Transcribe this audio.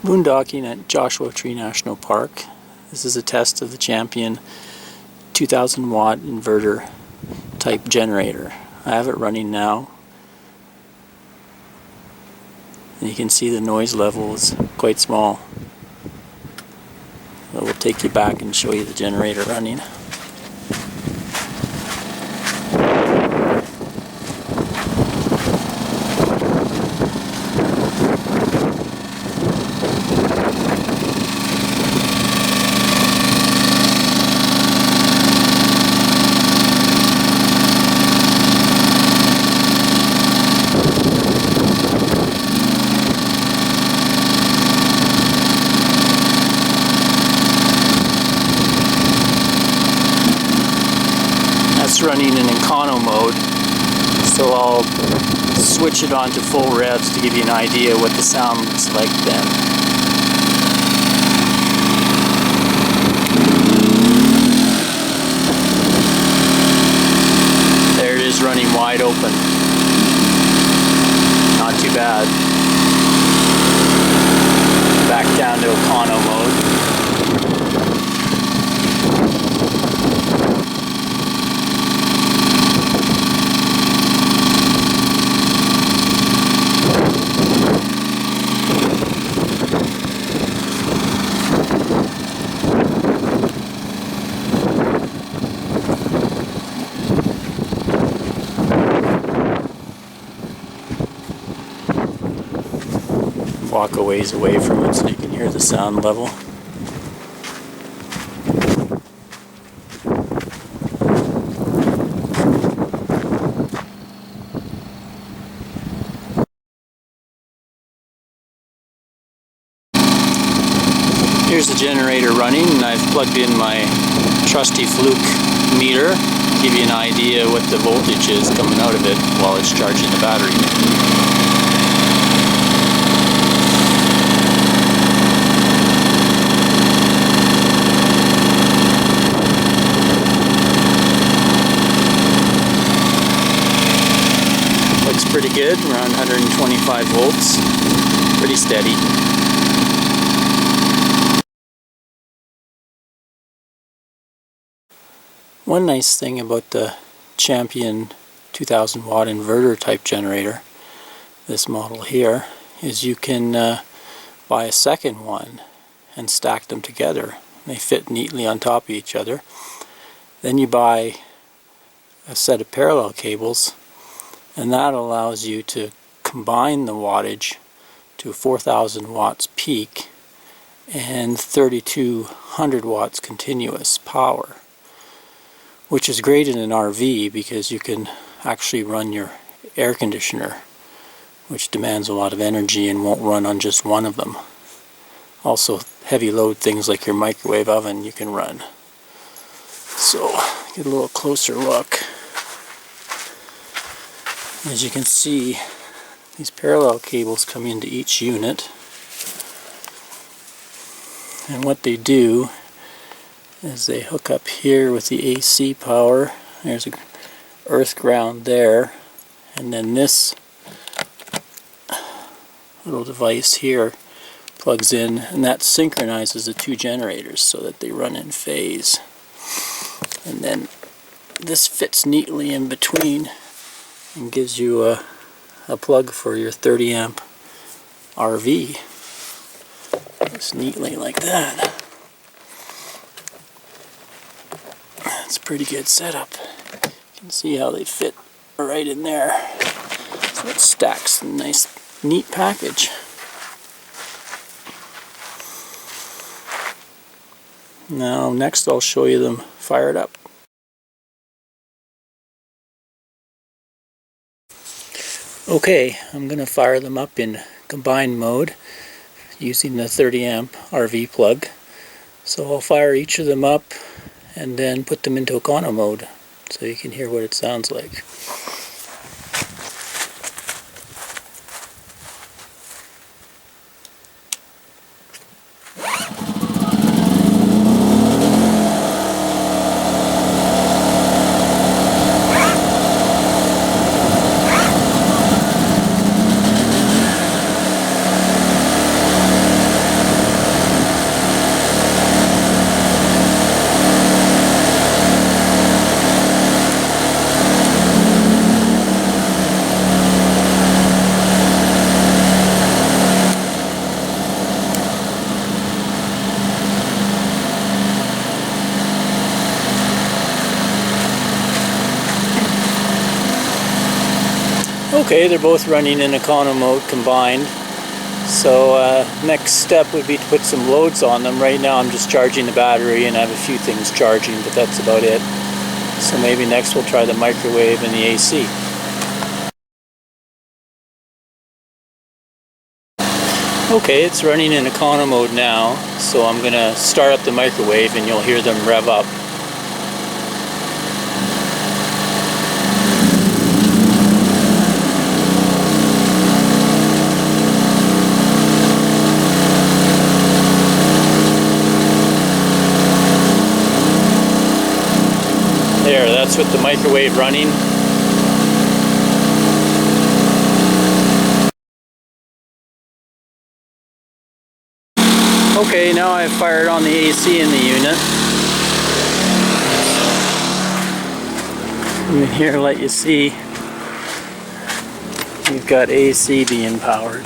Boondocking at Joshua Tree National Park. This is a test of the Champion 2000 watt inverter type generator. I have it running now, and you can see the noise level is quite small. So we'll take you back and show you the generator running. That's running in econo mode, so I'll switch it on to full revs to give you an idea what the sound's like then. There it is, running wide open. Not too bad. Back down to econo mode. Walk a ways away from it so you can hear the sound level. Here's the generator running, and I've plugged in my trusty Fluke meter to give you an idea what the voltage is coming out of it while it's charging the battery. Pretty good, around 125 volts, pretty steady. One nice thing about the Champion 2000 watt inverter type generator, this model here, is you can buy a second one and stack them together. They fit neatly on top of each other. Then you buy a set of parallel cables, and that allows you to combine the wattage to 4000 watts peak and 3200 watts continuous power, which is great in an RV because you can actually run your air conditioner, which demands a lot of energy and won't run on just one of them. Also, heavy load things like your microwave oven you can run. So, get a little closer look. As you can see, these parallel cables come into each unit, and what they do is they hook up here with the AC power. There's a earth ground there, and then this little device here plugs in, and that synchronizes the two generators so that they run in phase. And then this fits neatly in between and gives you a plug for your 30 amp RV. Just neatly like that. It's a pretty good setup. You can see how they fit right in there. So it stacks in a nice, neat package. Now next I'll show you them fired up. Okay, I'm going to fire them up in combined mode using the 30 amp RV plug. So I'll fire each of them up and then put them into econo mode so you can hear what it sounds like. Okay, they're both running in econo mode combined. So next step would be to put some loads on them. Right now I'm just charging the battery and I have a few things charging, but that's about it. So maybe next we'll try the microwave and the AC. Okay, it's running in econo mode now, so I'm going to start up the microwave and you'll hear them rev up. There, that's with the microwave running. Okay, now I've fired on the AC in the unit. Come in here, let you see. We've got AC being powered.